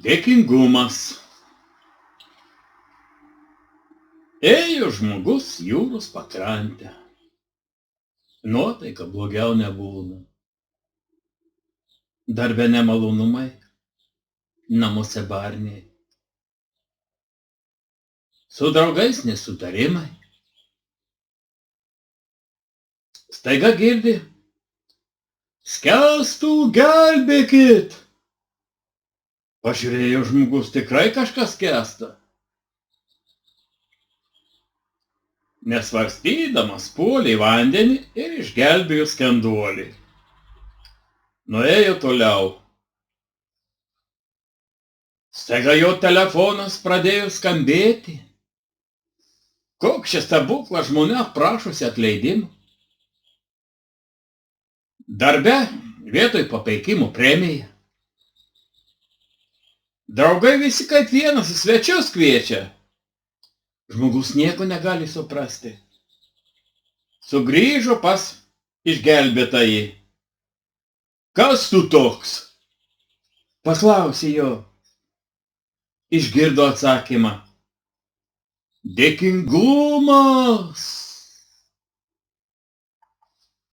Dėkingumas. Ėjo žmogus jūros pakrante. Nuotaika blogiau nebūna. Darbe nemalonumai, namuose barniai. Su draugais nesutarimai. Staiga girdi: skęstu, gelbėkit! Pažiūrėjo žmogus, tikrai kažkas skęsta. Nesvarstydamas puolė į vandenį ir išgelbėjo skenduolį. Nuėjo toliau. Staiga jo telefonas pradėjo skambėti. Koks čia stebuklas, žmona prašosi atleidimo. Darbe vietoj papeikimo premija. Draugai visi kaip vienas į svečius kviečia. Žmogus nieko negali suprasti. Sugrįžo pas išgelbėtąjį. Kas tu toks? Paklausė jo. Išgirdo atsakymą. Dėkingumas.